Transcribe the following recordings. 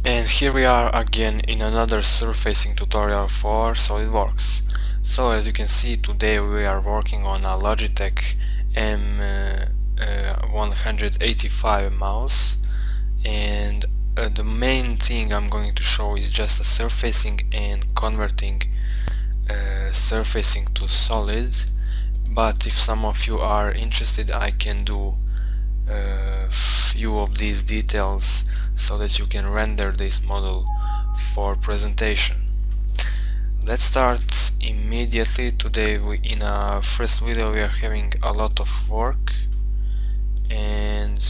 And here we are again in another surfacing tutorial for SolidWorks. So as you can see, today we are working on a Logitech m185 mouse, and the main thing I'm going to show is just a surfacing and converting surfacing to solid. But if some of you are interested, I can do few of these details so that you can render this model for presentation. Let's start immediately. Today in our first video we are having a lot of work, and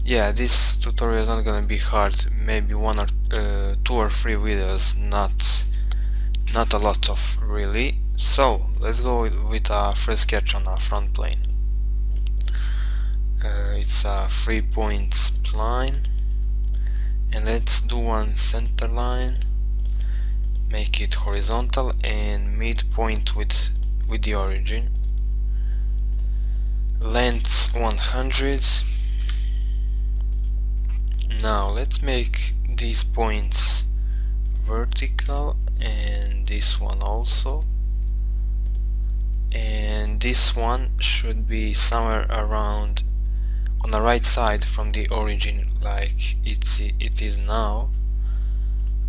yeah, this tutorial is not gonna be hard, maybe one or two or three videos, not a lot of really. So let's go with a first sketch on our front plane. It's a 3-point spline, and let's do one center line, make it horizontal and midpoint with the origin, length 100. Now let's make these points vertical and this one also, and this one should be somewhere around on the right side from the origin like it is now.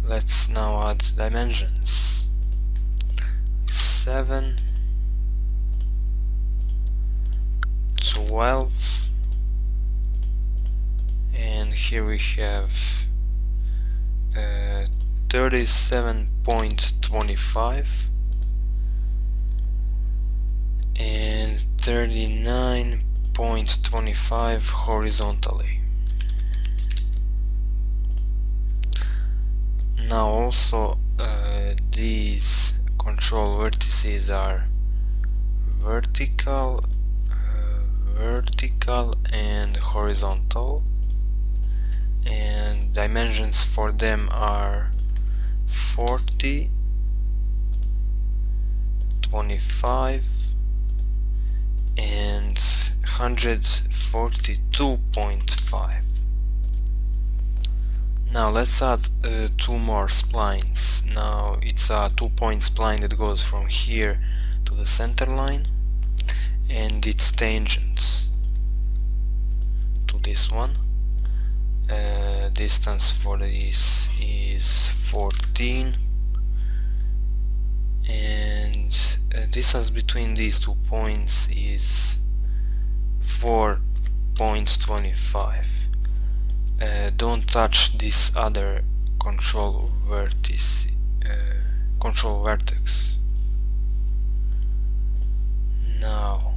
Let's now add dimensions. 7, 12, and here we have 37.25 and 39.25 horizontally. Now also these control vertices are vertical, vertical and horizontal, and dimensions for them are 40, 25 and 142.5. Now let's add two more splines. Now it's a 2-point spline that goes from here to the center line, and its tangents to this one. Distance for this is 14, and distance between these 2 points is 4.25. Don't touch this other control vertex. Now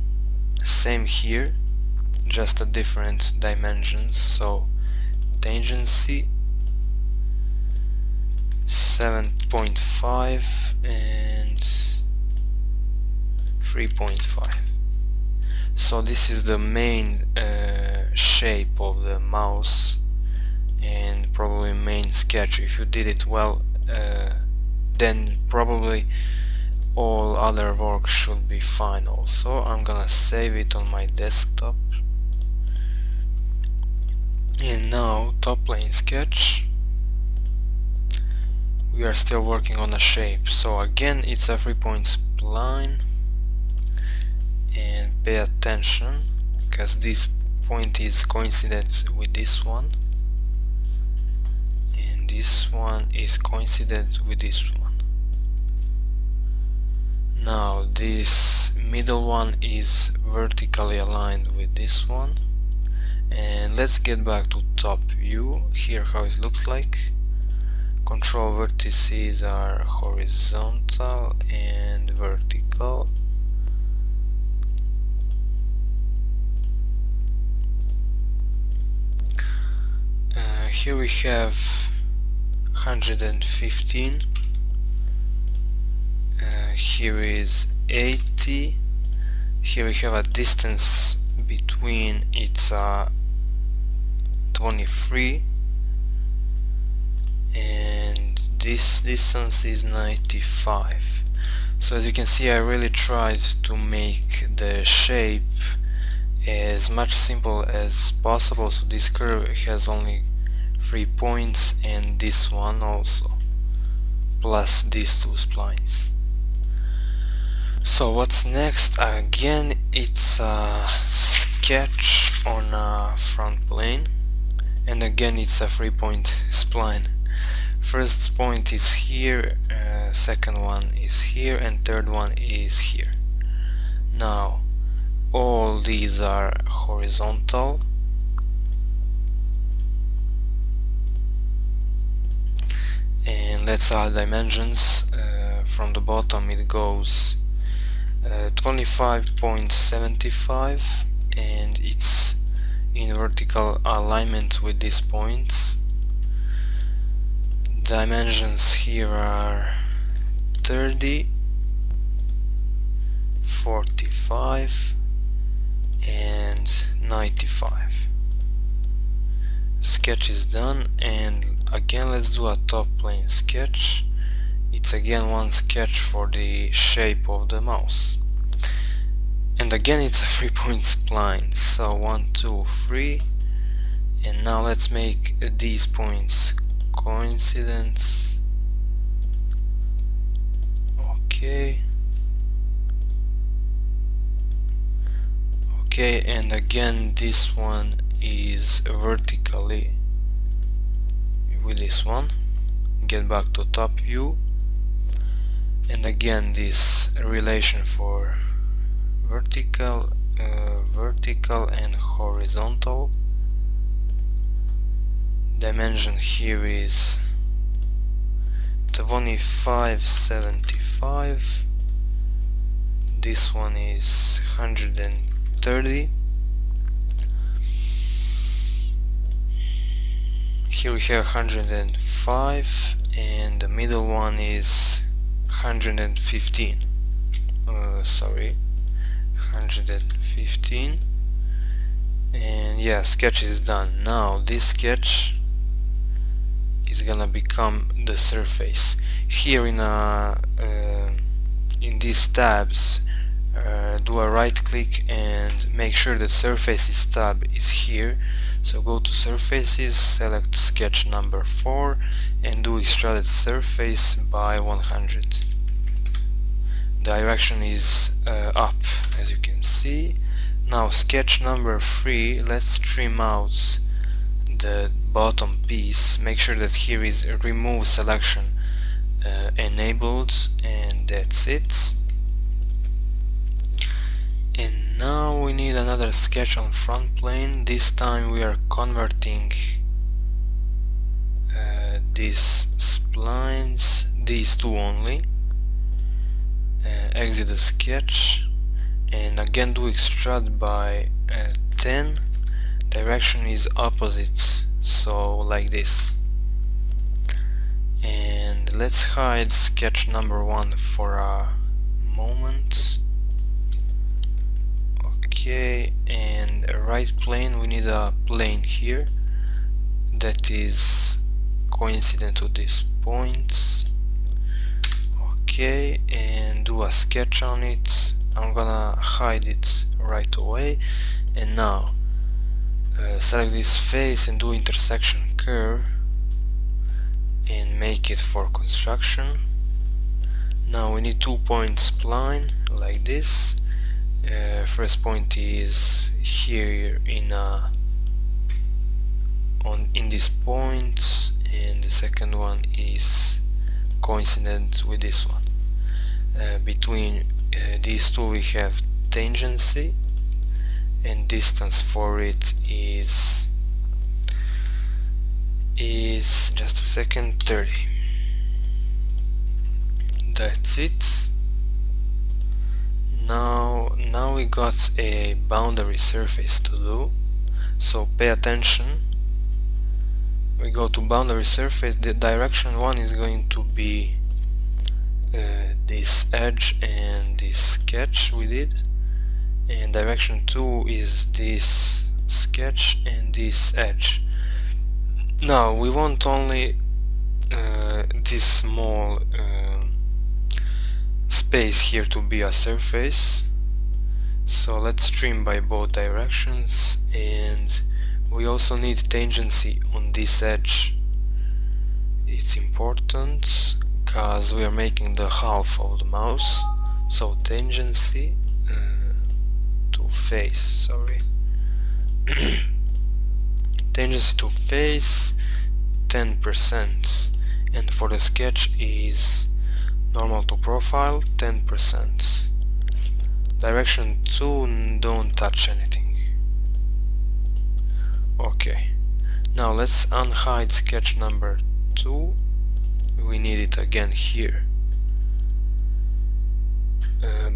same here, just a different dimensions. So tangency 7.5 and 3.5. So this is the main shape of the mouse and probably main sketch. If you did it well, then probably all other work should be fine also. I'm gonna save it on my desktop. And now top plane sketch. We are still working on a shape, so again it's a 3-point spline, and pay attention because this point is coincident with this one, and this one is coincident with this one. Now this middle one is vertically aligned with this one, and let's get back to top view. Here how it looks like. Control vertices are horizontal and vertical. Here we have 115. Here is 80. Here we have a distance between, it's 23, and this distance is 95. So as you can see, I really tried to make the shape as much simple as possible, so this curve has only 3 points and this one also, plus these 2 splines. So what's next? Again, it's a sketch on a front plane, and again it's a 3-point spline. First point is here, second one is here, and third one is here. Now all these are horizontal, and let's add dimensions. From the bottom it goes 25.75, and it's in vertical alignment with these points. Dimensions here are 30, 45 and 95. Sketch is done, and again let's do a top plane sketch. It's again one sketch for the shape of the mouse, and again it's a 3-point spline. So 1, 2, 3, and now let's make these points coincidence. Okay, and again this one is vertically with this one. Get back to top view, and again this relation for vertical and horizontal. Dimension here is 25.75. This one is 130. Here we have 105, and the middle one is 115. 115. And yeah, sketch is done. Now this sketch is gonna become the surface. Here in these tabs, do a right click and make sure that surfaces tab is here. So go to surfaces, select sketch number 4 and do extruded surface by 100. Direction is up, as you can see. Now sketch number 3, let's trim out the bottom piece. Make sure that here is remove selection enabled, and that's it. And now we need another sketch on front plane. This time we are converting these splines, these 2 only. Exit the sketch and again do extrude by 10. Direction is opposite, so like this. And let's hide sketch number 1 for a moment. Okay, and right plane, we need a plane here that is coincident to these points. Okay, and do a sketch on it. I'm gonna hide it right away. And now select this face and do intersection curve and make it for construction. Now we need 2-point spline like this. First point is here in this point, and the second one is coincident with this one. Between these two we have tangency, and distance for it is just a second, 30. That's it. Now we got a boundary surface to do, so pay attention. We go to boundary surface. The direction 1 is going to be this edge and this sketch we did, and direction 2 is this sketch and this edge. Now we want only this small space here to be a surface, so let's trim by both directions, and We also need tangency on this edge. It's important because we are making the half of the mouse. So tangency to face, sorry. Tangency to face 10%, and for the sketch is normal to profile 10%. Direction 2, don't touch anything. Okay, now let's unhide sketch number 2. We need it again here.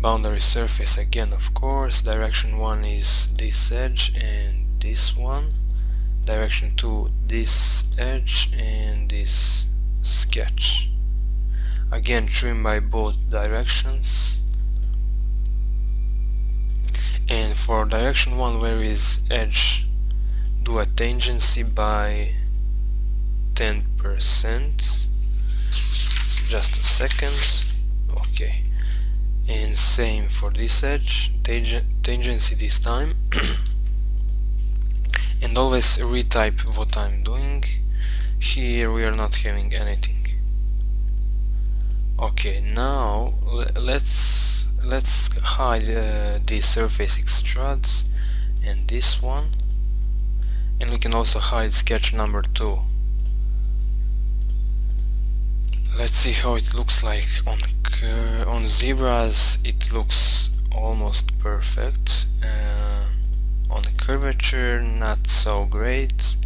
Boundary surface again, of course. Direction 1 is this edge and this one. Direction 2, this edge and this sketch. Again, trim by both directions. And for direction 1, where is edge, do a tangency by 10%. Just a second. Okay. And same for this edge, tangency this time. And always retype what I'm doing. Here we are not having anything. Okay, now let's hide these surface extrudes and this one, and we can also hide sketch number 2. Let's see how it looks like on zebras. It looks almost perfect. On curvature, not so great,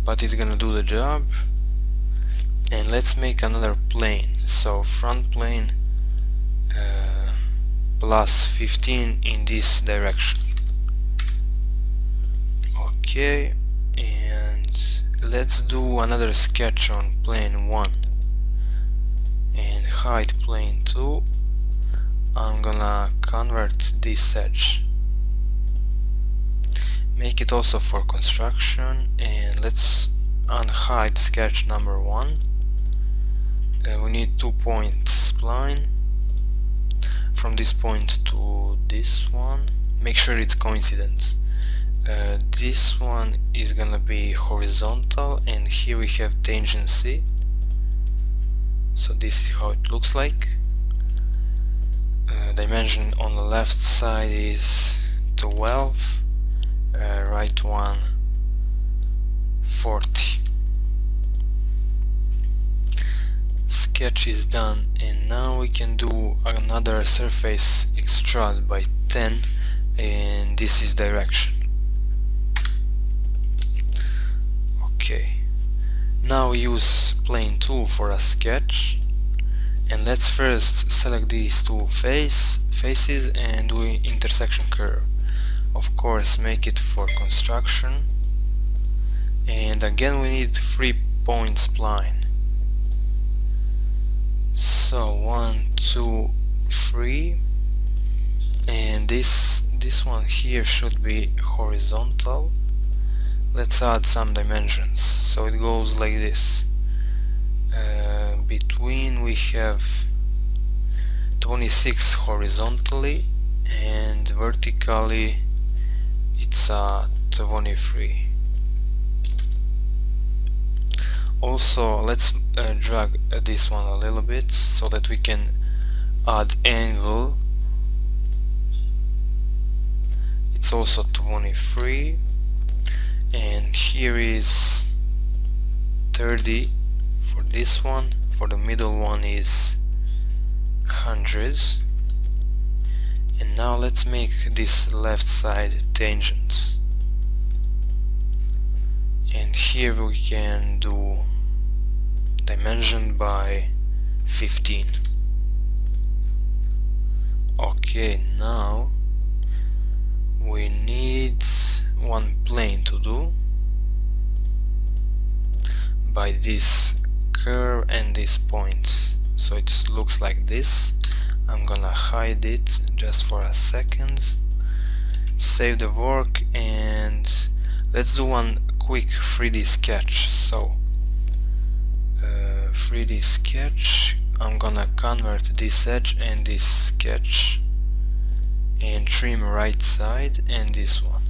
but it's gonna do the job. And let's make another plane. So front plane plus 15 in this direction. Okay, and let's do another sketch on plane 1 and hide plane 2. I'm gonna convert this edge, make it also for construction, and let's unhide sketch number 1. We need 2-point spline from this point to this one. Make sure it's coincident. This one is gonna be horizontal, and here we have tangency. So this is how it looks like. Dimension on the left side is 12, right one 40. Sketch is done, and now we can do another surface extrude by 10, and this is direction. Okay, now use plane 2 for a sketch, and let's first select these two faces and do intersection curve. Of course, make it for construction, and again we need 3-point spline. So 1, 2, 3, and this one here should be horizontal. Let's add some dimensions. So it goes like this. Between we have 26 horizontally, and vertically it's 23. Also, let's drag this one a little bit so that we can add angle. It's also 23, and here is 30 for this one. For the middle one is 100. And now let's make this left side tangent, and here we can do dimension by 15. Okay, now we need one plane to do by this curve and this point, so it looks like this. I'm gonna hide it just for a second, save the work, and let's do one quick 3D sketch. So 3D sketch, I'm gonna convert this edge and this sketch and trim right side and this one.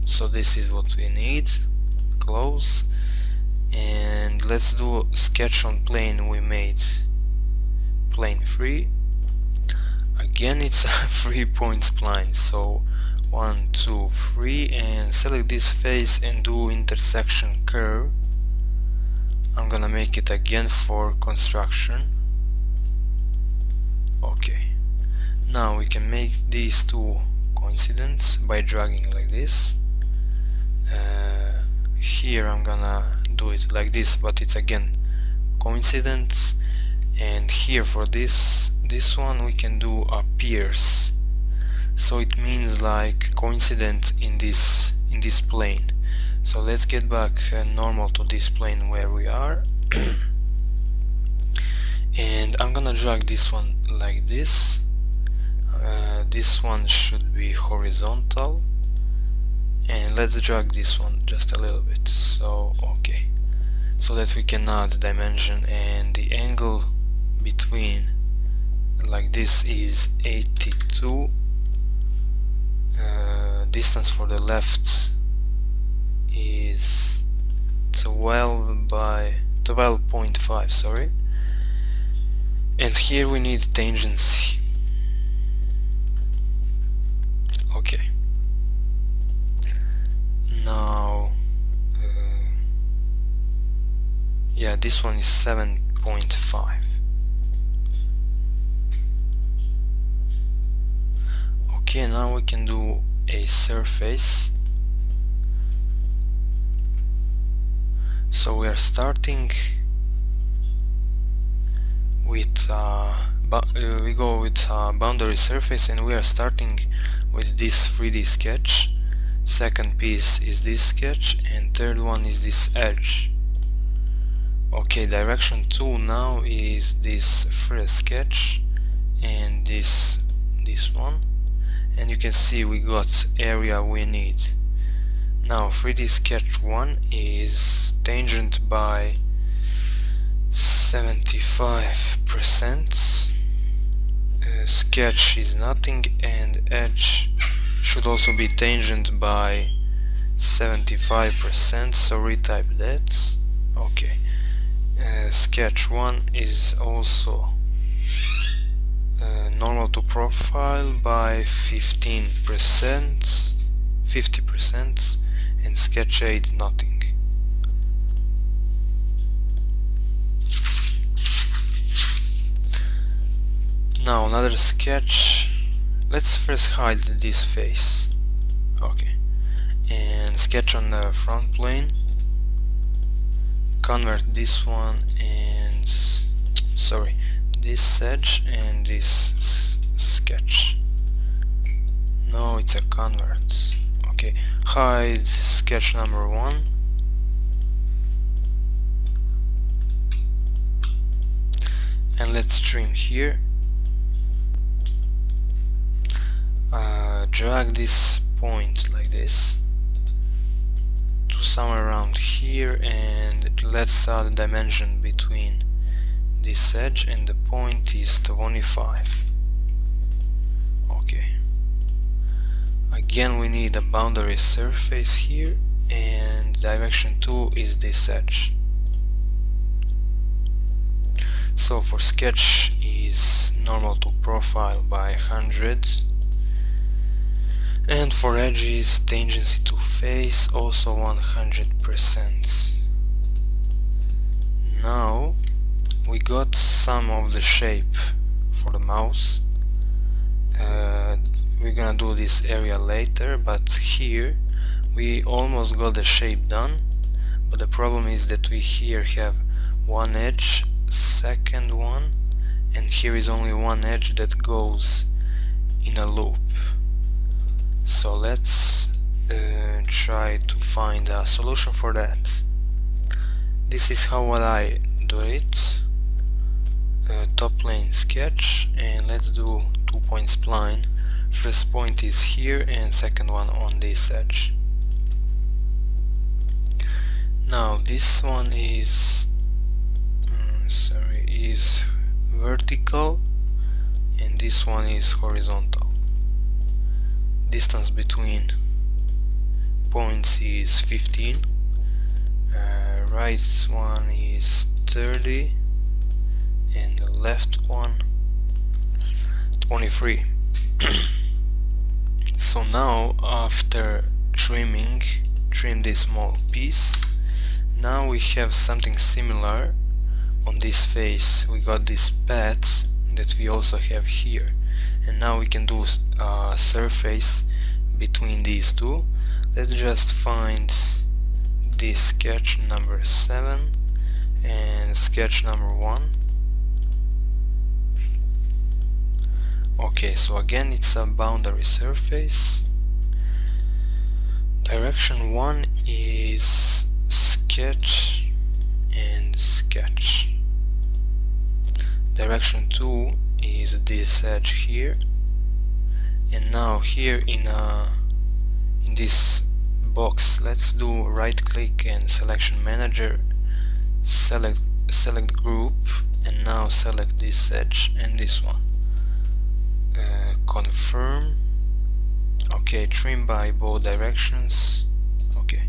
So this is what we need. Close. And let's do sketch on plane we made. Plane 3. Again it's a 3-point spline, so 1, 2, 3, and select this face and do intersection curve. I'm gonna make it again for construction. Okay, now we can make these two coincident by dragging like this. Here I'm gonna do it like this, but it's again coincident. And here for this one we can do a pierce, so it means like coincident in this plane. So let's get back normal to this plane where we are. And I'm gonna drag this one like this. This one should be horizontal, and let's drag this one just a little bit, so okay, so that we can add dimension. And the angle between like this is 82. Distance for the left is 12.5, sorry. And here we need tangency. Okay, now yeah, this one is 7.5. Okay, now we can do a surface. So we are starting with we go with boundary surface, and we are starting with this 3D sketch. Second piece is this sketch, and third one is this edge. Okay, direction 2 now is this first sketch and this one, and you can see we got area we need. Now 3D sketch 1 is tangent by 75%, sketch is nothing, and edge should also be tangent by 75%, so retype that. Okay, sketch 1 is also normal to profile by 50%, and sketch 8 nothing. Now another sketch. Let's first hide this face. Okay, and sketch on the front plane. Convert this one and this edge and this sketch. No, it's a convert. Okay, hide sketch number 1. And let's trim here. Drag this point like this to somewhere around here, and let's add a dimension between this edge and the point is 25. Okay, again we need a boundary surface here, and direction 2 is this edge. So for sketch is normal to profile by 100, and for edges tangency to face also 100%. Now we got some of the shape for the mouse. We're gonna do this area later, but here we almost got the shape done, but the problem is that we here have one edge, second one, and here is only one edge that goes in a loop. So let's try to find a solution for that. This is how I do it. Top plane sketch, and let's do 2-point spline. First point is here and second one on this edge. Now this one is vertical and this one is horizontal. Distance between points is 15, right one is 30, and the left one 23. So now, after trim this small piece, now we have something similar on this face. We got this path that we also have here, and now we can do a surface between these two. Let's just find this sketch number 7 and sketch number 1. Okay, so again it's a boundary surface. Direction 1 is sketch and sketch. Direction 2 is this edge here, and now here in this box, let's do right click and selection manager, select group, and now select this edge and this one. Confirm. Okay, trim by both directions. Okay,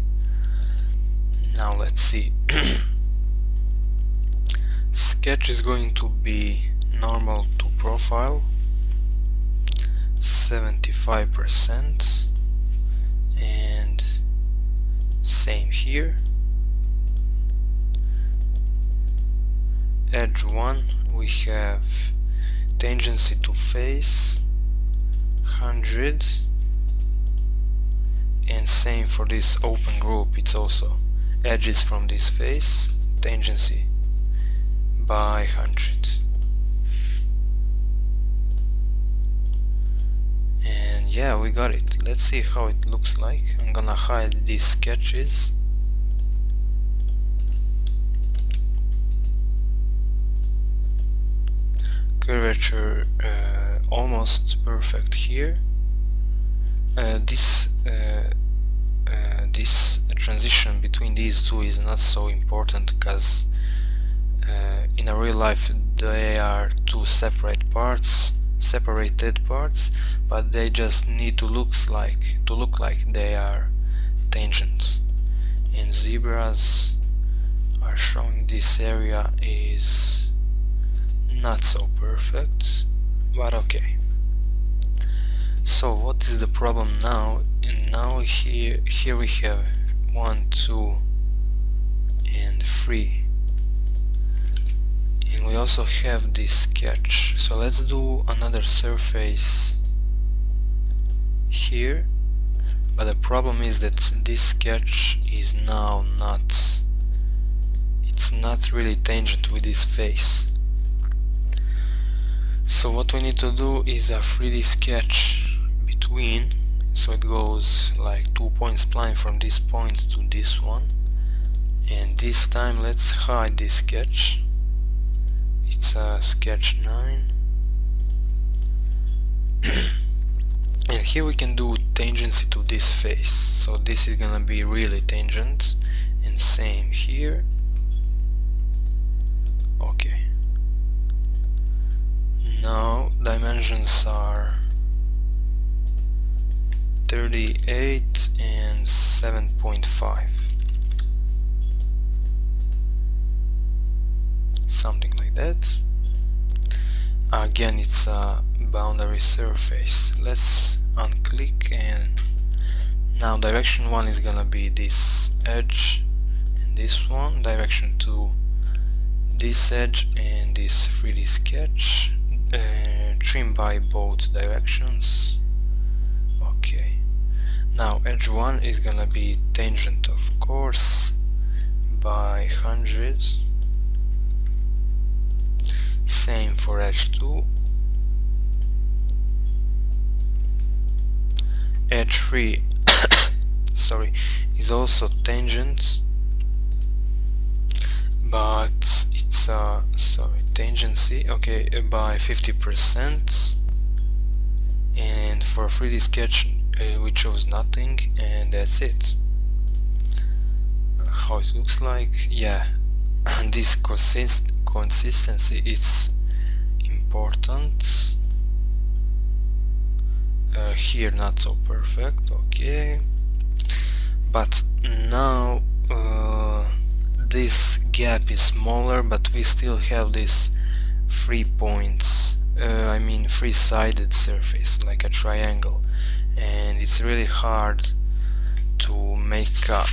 now let's see. Sketch is going to be normal to profile 75%, and same here. Edge 1 we have tangency to face 100, and same for this open group, it's also edges from this face, tangency by 100. And yeah, we got it. Let's see how it looks like. I'm gonna hide these sketches. Curvature almost perfect here. This transition between these two is not so important, because in a real life they are two separated parts, but they just need to look like they are tangents. And zebras are showing this area is not so perfect, but okay. So what is the problem now? And now here we have 1, 2 and 3, and we also have this sketch. So let's do another surface here, but the problem is that this sketch is now not really tangent with this face. So what we need to do is a 3D sketch between, so it goes like 2 points spline from this point to this one. And this time let's hide this sketch. It's a sketch 9. And here we can do tangency to this face, so this is gonna be really tangent, and same here. Okay, now dimensions are 38 and 7.5, something like that. Again, it's a boundary surface. Let's unclick, and now direction 1 is gonna be this edge and this one. Direction 2 this edge and this 3D sketch. Trim by both directions. Okay, now edge 1 is gonna be tangent, of course, by 100. Same for edge 2. Edge 3 sorry, is also tangent, but it's tangency, okay, by 50%. And for a 3D sketch we chose nothing, and that's it. How it looks like, yeah. This consistency is important. Here not so perfect, okay. but now this gap is smaller, but we still have this 3 points, I mean 3-sided surface like a triangle, and it's really hard to make a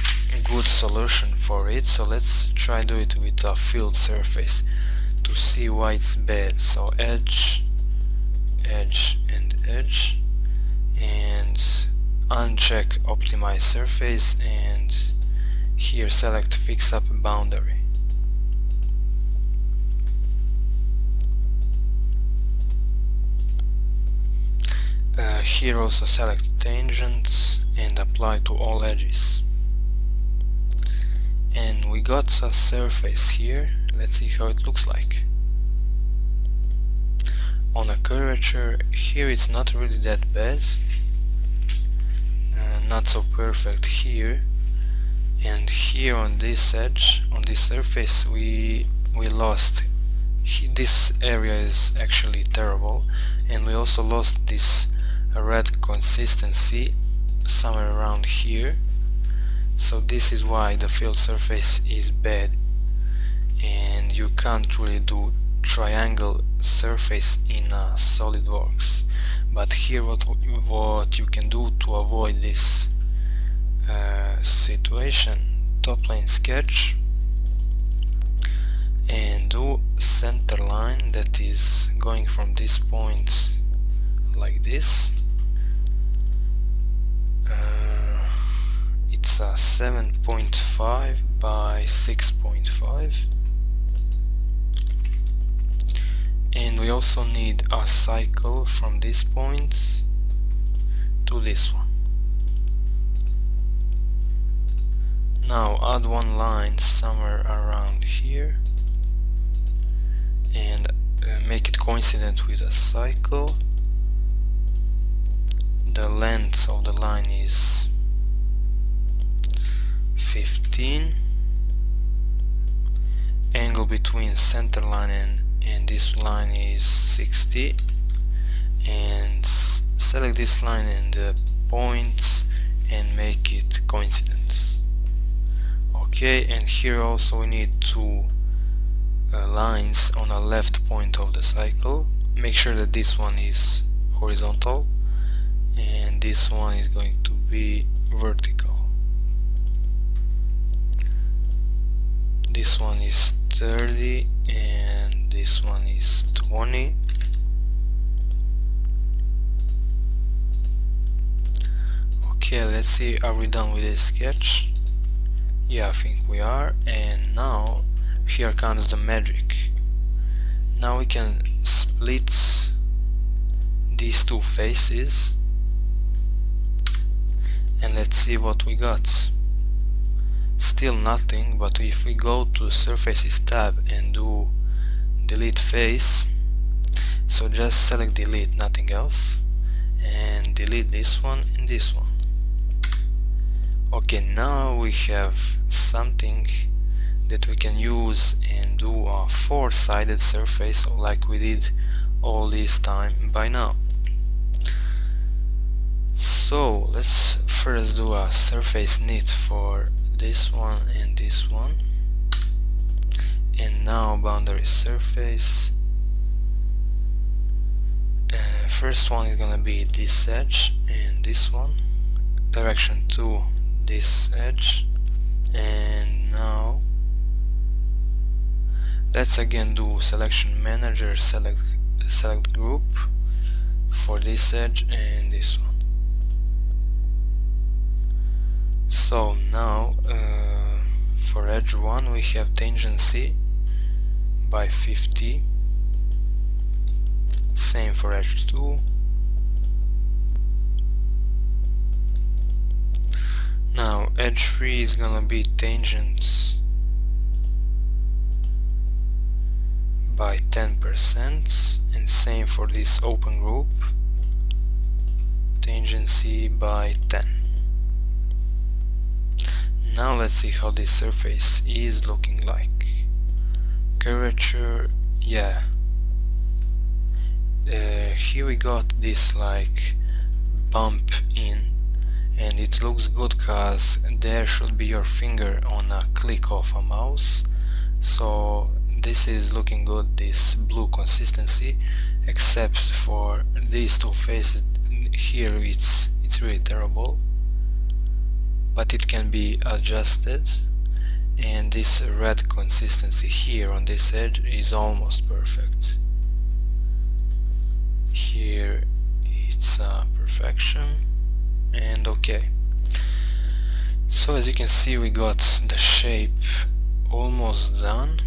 good solution for it. So let's try do it with a filled surface to see why it's bad. So edge, edge and edge, and uncheck optimize surface, and here select fix up boundary. Here also select tangents and apply to all edges. And we got a surface here. Let's see how it looks like. On a curvature, here it's not really that bad. Not so perfect here. And here on this edge, on this surface, we lost. This area is actually terrible, and we also lost this red consistency somewhere around here. So this is why the filled surface is bad, and you can't really do triangle surface in SolidWorks. But here what you can do to avoid this situation: top plane sketch and do center line that is going from this point like this. It's a 7.5 by 6.5, and we also need a cycle from this point to this one. Now add one line somewhere around here and make it coincident with a cycle. The length of the line is 15. Angle between center line and this line is 60, and select this line and the points and make it coincident. Okay, and here also we need two lines on a left point of the cycle. Make sure that this one is horizontal and this one is going to be vertical. This one is 30 and this one is 20. Okay, let's see, are we done with this sketch? Yeah, I think we are. And now here comes the magic. Now we can split these two faces and let's see what we got. Still nothing, but if we go to surfaces tab and do delete face, so just select delete, nothing else, and delete this one and this one. Okay, now we have something that we can use and do a 4-sided surface like we did all this time by now. So let's first do a surface knit for this one and this one, and now boundary surface. First one is gonna be this edge and this one, direction to this edge. And now let's again do selection manager, select group for this edge and this one. So now for edge 1 we have tangency by 50, same for edge 2. Now edge 3 is gonna be tangents by 10%, and same for this open group, tangency by 10. Now let's see how this surface is looking like. Curvature, yeah. Here we got this like bump in, and it looks good because there should be your finger on a click of a mouse. So this is looking good, this blue consistency, except for these two faces here. It's really terrible, but it can be adjusted. And this red consistency here on this edge is almost perfect. Here it's perfection, and okay. So as you can see, we got the shape almost done.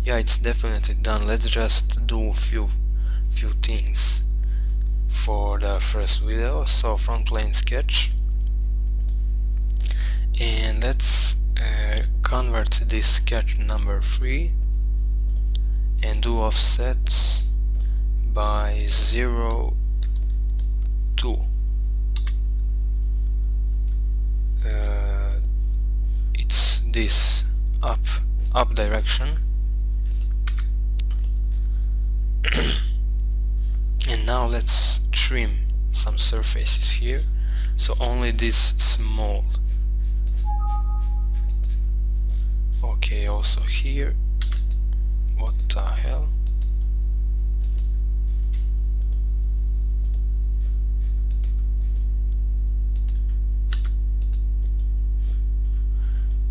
Yeah, it's definitely done. Let's just do a few things for the first video. So front plane sketch, and let's convert this sketch number 3 and do offsets by 0, 2. It's this up direction. And now let's trim some surfaces here, so only this small. Okay, also here. What the hell?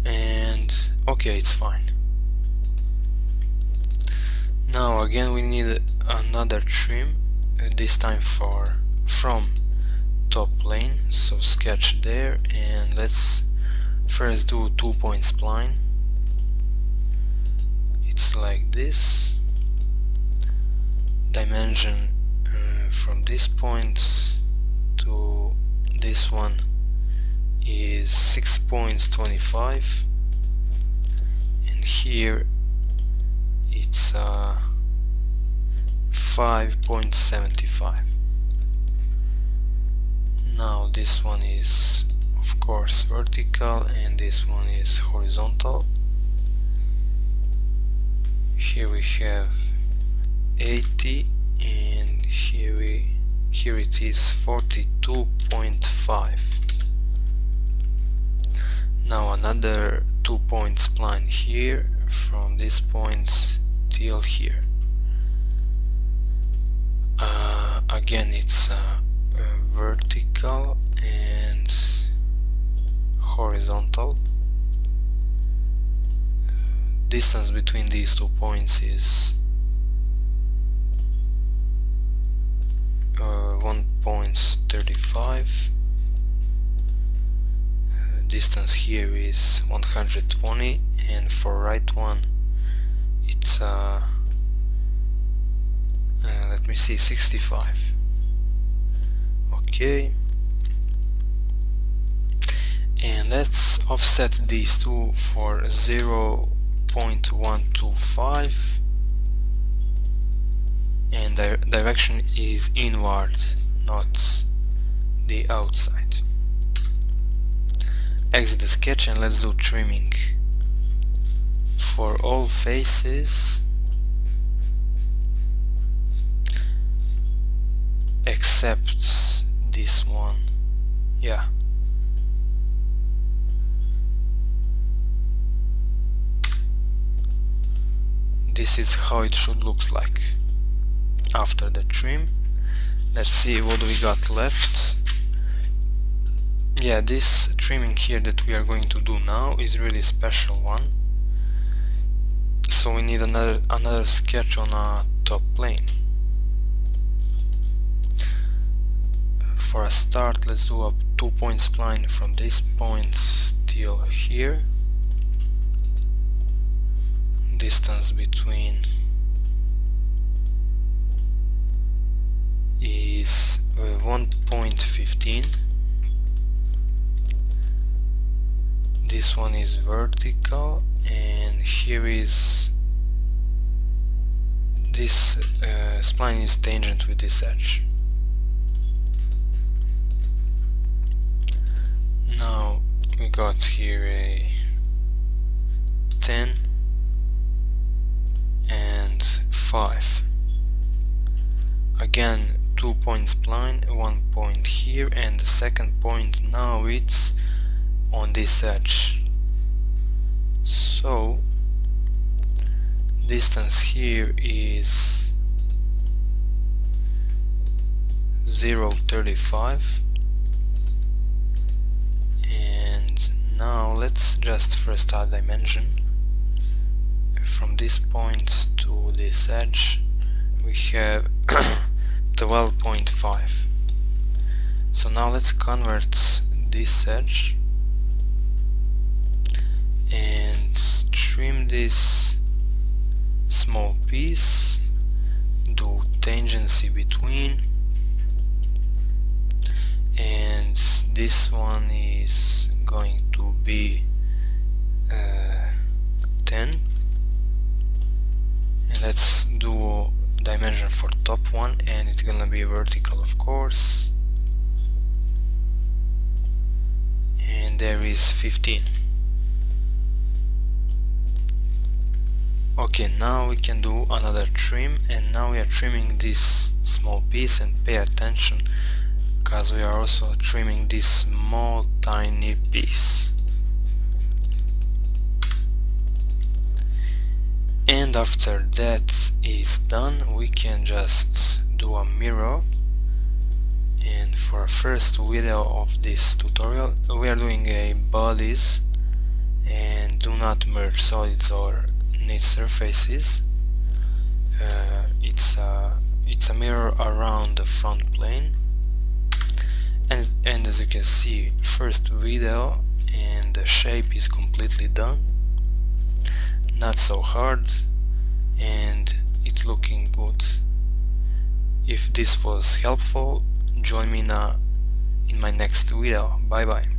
And okay, it's fine. Now again we need another trim, this time from top plane. So sketch there, and let's first do 2-point spline. It's like this. Dimension from this point to this one is 6.25, and here it's 5.75. Now this one is of course vertical, and this one is horizontal. Here we have 80, and here it is 42.5. Now another 2-point spline here from this point till here. Again it's vertical and horizontal. Distance between these 2 points is 1.35. Distance here is 120, and for right one it's let me see, 65. Okay, and let's offset these two for 0.125, and the direction is inward, not the outside. Exit the sketch and let's do trimming for all faces except this one. Yeah, this is how it should look like after the trim. Let's see what we got left. Yeah, this trimming here that we are going to do now is really special one. So we need another sketch on a top plane. For a start, let's do a 2-point spline from this point till here. Distance between is 1.15. This one is vertical, and here is this spline is tangent with this edge. Now we got here a 10 and 5. Again, 2-point spline, 1 point here, and the second point now it's on this edge. So distance here is 0.35, and now let's just first add dimension. From this point to this edge we have 12.5. So now let's convert this edge and trim this small piece, do tangency between, and this one is going to be 10, and let's do dimension for top one, and it's gonna be vertical, of course, and there is 15. Okay, now we can do another trim, and now we are trimming this small piece, and pay attention because we are also trimming this small tiny piece. And after that is done, we can just do a mirror. And for our first video of this tutorial we are doing a bodies, and do not merge solids or knit surfaces. It's a mirror around the front plane, and as you can see, first video and the shape is completely done. Not so hard, and it's looking good. If this was helpful, join me in my next video. Bye bye.